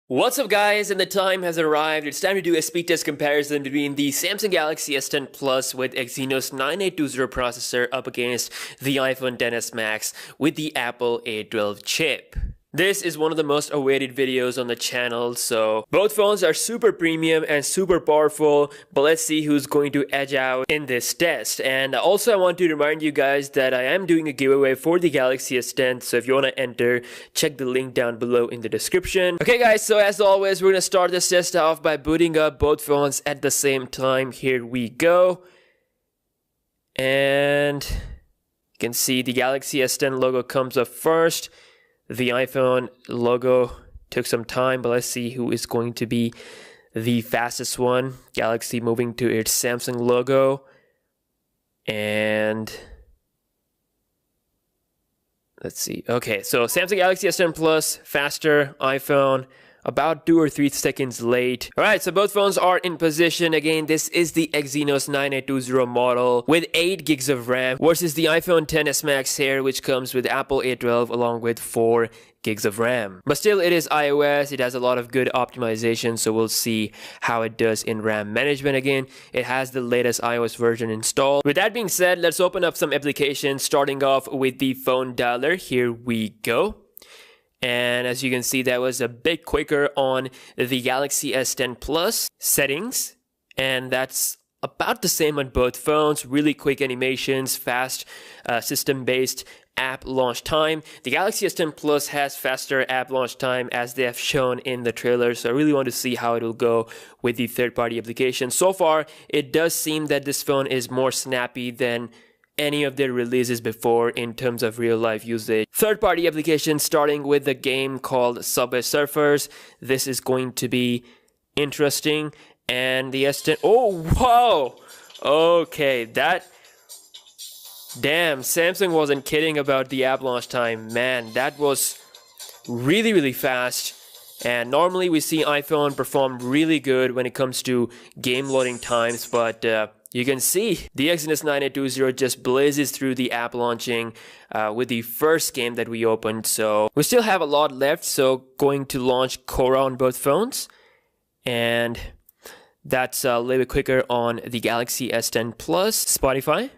What's up guys, and the time has arrived. It's time to do a speed test comparison between the Samsung Galaxy S10 Plus with Exynos 9820 processor up against the iPhone XS Max with the Apple A12 chip. This is one of the most awaited videos on the channel, so both phones are super premium and super powerful, but let's see who's going to edge out in this test. And also I want to remind you guys that I am doing a giveaway for the Galaxy S10, so if you want to enter, check the link down below in the description. Okay guys, so as always, we're going to start this test off by booting up both phones at the same time. Here we go. And you can see the Galaxy S10 logo comes up first. The iPhone logo took some time, but let's see who is going to be the fastest one. Galaxy moving to its Samsung logo. And let's see. Okay, so Samsung Galaxy S10 Plus, faster. iPhone, about 2 or 3 seconds late. Alright, so both phones are in position. Again, this is the Exynos 9820 model with 8 gigs of RAM versus the iPhone XS Max here, which comes with Apple A12 along with 4 gigs of RAM. But still, it is iOS. It has a lot of good optimization, so we'll see how it does in RAM management. Again, it has the latest iOS version installed. With that being said, let's open up some applications, starting off with the phone dialer. Here we go. And as you can see, that was a bit quicker on the Galaxy S10 Plus settings, and that's about the same on both phones. Really quick animations, fast system-based app launch time. The Galaxy S10 Plus has faster app launch time as they have shown in the trailer, so I really want to see how it will go with the third-party applications. So far, it does seem that this phone is more snappy than any of their releases before in terms of real-life usage. Third-party applications, starting with the game called Subway Surfers. This is going to be interesting. And the S10... Oh, whoa! Okay, that... Damn, Samsung wasn't kidding about the app launch time. Man, that was really, really fast. And normally we see iPhone perform really good when it comes to game loading times, but you can see the Exynos 9820 just blazes through the app launching with the first game that we opened. So we still have a lot left, so going to launch Cora on both phones. And that's a little bit quicker on the Galaxy S10 Plus. Spotify.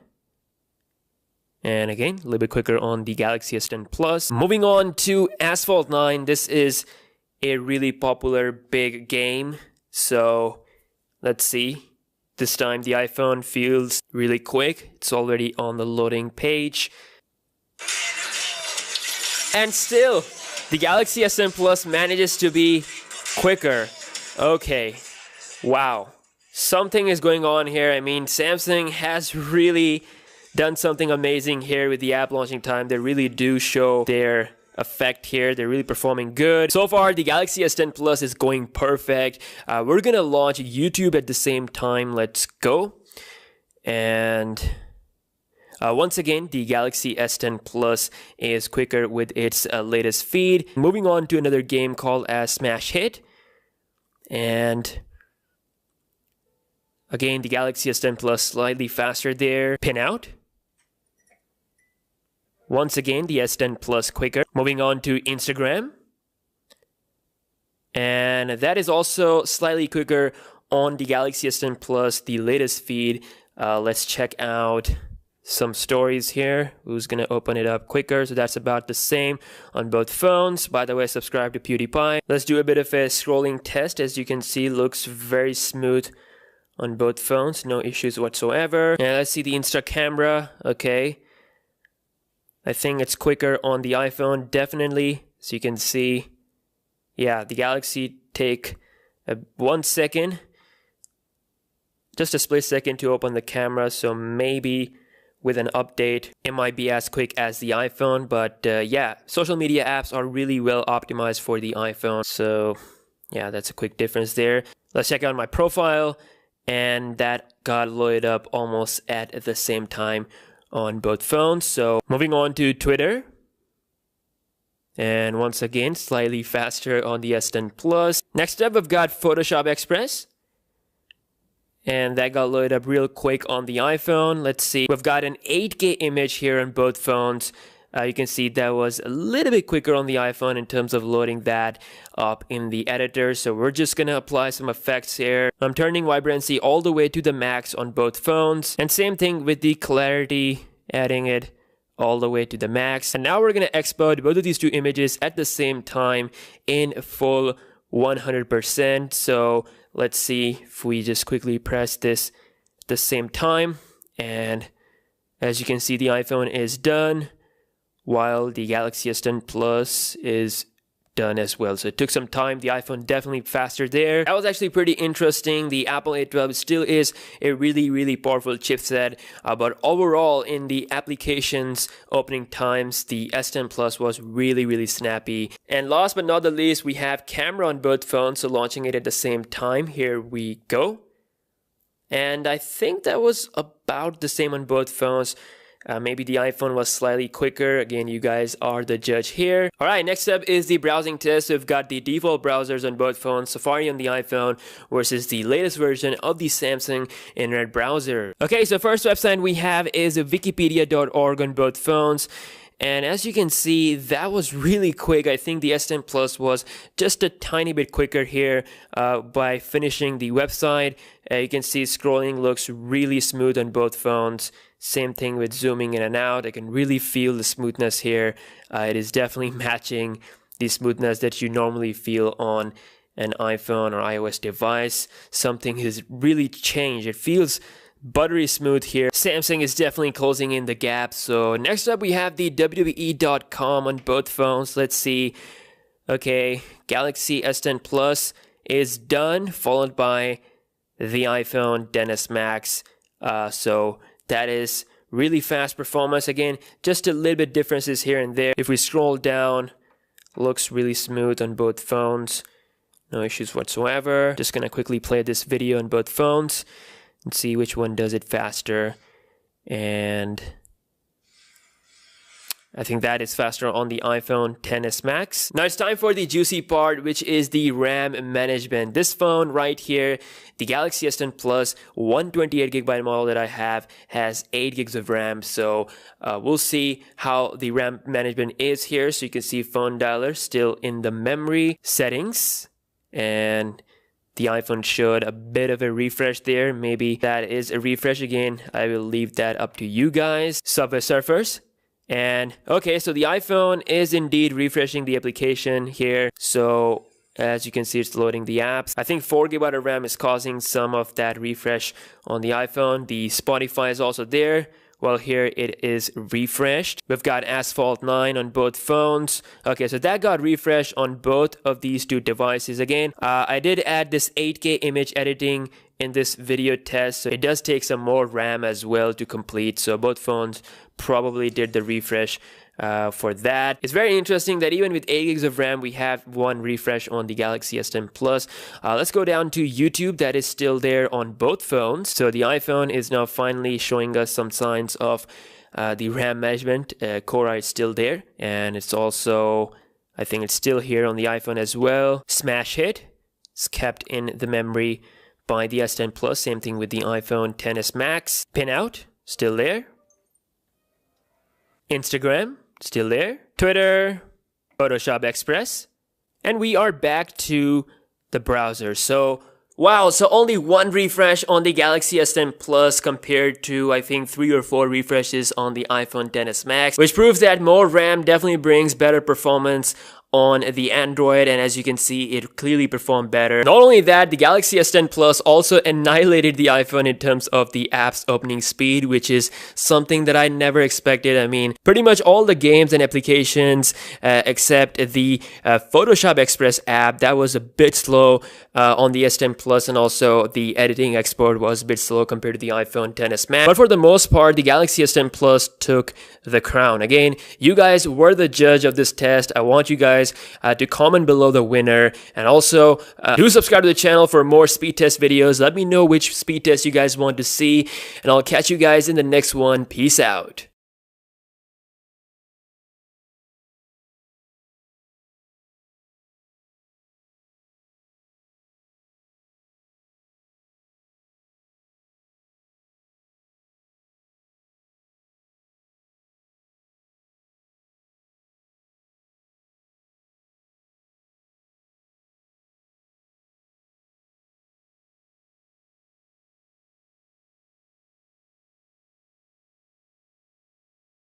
And again, a little bit quicker on the Galaxy S10 Plus. Moving on to Asphalt 9. This is a really popular big game. So let's see. This time the iPhone feels really quick. It's already on the loading page. And still, the Galaxy S10 Plus manages to be quicker. Okay, wow. Something is going on here. I mean, Samsung has really done something amazing here with the app launching time. They really do show their effect here. They're really performing good. So far, the Galaxy S10 Plus is going perfect. We're gonna launch YouTube at the same time. Let's go. And once again, the Galaxy S10 Plus is quicker with its latest feed. Moving on to another game called as Smash Hit. And again, the Galaxy S10 Plus slightly faster there. Pin out. Once again, the S10 Plus quicker. Moving on to Instagram. And that is also slightly quicker on the Galaxy S10 Plus, the latest feed. Let's check out some stories here. Who's going to open it up quicker? So that's about the same on both phones. By the way, subscribe to PewDiePie. Let's do a bit of a scrolling test. As you can see, looks very smooth on both phones. No issues whatsoever. And let's see the Insta camera. Okay. I think it's quicker on the iPhone, definitely. So you can see, yeah, the Galaxy take 1 second, just a split second to open the camera. So maybe with an update, it might be as quick as the iPhone. But yeah, social media apps are really well optimized for the iPhone. So yeah, that's a quick difference there. Let's check out my profile. And that got loaded up almost at the same time on both phones. So moving on to Twitter. And once again, slightly faster on the S10 Plus. Next up, we've got Photoshop Express. And that got loaded up real quick on the iPhone. Let's see. We've got an 8K image here on both phones. You can see that was a little bit quicker on the iPhone in terms of loading that up in the editor. So we're just gonna apply some effects here. I'm turning vibrancy all the way to the max on both phones, and same thing with the clarity, adding it all the way to the max. And now we're gonna export both of these two images at the same time in full 100%. So let's see if we just quickly press this at the same time, and as you can see, the iPhone is done, while the Galaxy S10 Plus is done as well. So it took some time. The iPhone definitely faster there. That was actually pretty interesting. The Apple A12 still is a really powerful chipset, but overall in the applications opening times, the S10 Plus was really snappy. And last but not the least, we have camera on both phones, so launching it at the same time. Here we go. And I think that was about the same on both phones. Maybe the iPhone was slightly quicker. Again, you guys are the judge here. All right, next up is the browsing test. So we've got the default browsers on both phones, Safari on the iPhone versus the latest version of the Samsung Internet browser. Okay, so first website we have is wikipedia.org on both phones. And as you can see, that was really quick. I think the S10 Plus was just a tiny bit quicker here by finishing the website. You can see scrolling looks really smooth on both phones. Same thing with zooming in and out. I can really feel the smoothness here. It is definitely matching the smoothness that you normally feel on an iPhone or iOS device. Something has really changed. It feels buttery smooth here. Samsung is definitely closing in the gap. So next up we have the WWE.com on both phones. Let's see. Okay, Galaxy S10 Plus is done, followed by the iPhone XS Max. So that is really fast performance. Again, just a little bit differences here and there. If we scroll down, looks really smooth on both phones. No issues whatsoever. Just gonna quickly play this video on both phones and see which one does it faster. And I think that is faster on the iPhone XS Max. Now it's time for the juicy part, which is the RAM management. This phone right here, the Galaxy S10 Plus 128GB model that I have, has 8 gigs of RAM. So we'll see how the RAM management is here. So you can see phone dialer still in the memory settings, and the iPhone showed a bit of a refresh there. Maybe that is a refresh again. I will leave that up to you guys. Subway Surfers. And okay, so the iPhone is indeed refreshing the application here. So as you can see, it's loading the apps. I think 4GB of RAM is causing some of that refresh on the iPhone. The Spotify is also there. Well, here it is refreshed. We've got Asphalt 9 on both phones. Okay, so that got refreshed on both of these two devices. Again, I did add this 8K image editing in this video test, so it does take some more RAM as well to complete. So both phones probably did the refresh for that. It's very interesting that even with 8 gigs of RAM, we have one refresh on the Galaxy S10 Plus. Let's go down to YouTube. That is still there on both phones. So the iPhone is now finally showing us some signs of the RAM management. Core is still there, and it's also, I think it's still here on the iPhone as well. Smash hit, it's kept in the memory by the S10 Plus. Same thing with the iPhone XS Max. Pin out, still there. Instagram, still there. Twitter, Photoshop Express. And we are back to the browser. So, wow, so only one refresh on the Galaxy S10 Plus compared to, I think, 3 or 4 refreshes on the iPhone XS Max, which proves that more RAM definitely brings better performance on the Android, and as you can see, it clearly performed better. Not only that, the Galaxy S10 Plus also annihilated the iPhone in terms of the app's opening speed, which is something that I never expected. I mean, pretty much all the games and applications except the Photoshop Express app, that was a bit slow on the S10 Plus, and also the editing export was a bit slow compared to the iPhone XS Max. But for the most part, the Galaxy S10 Plus took the crown. Again, you guys were the judge of this test. I want you guys to comment below the winner, and also do subscribe to the channel for more speed test videos. Let me know which speed test you guys want to see, and I'll catch you guys in the next one. Peace out.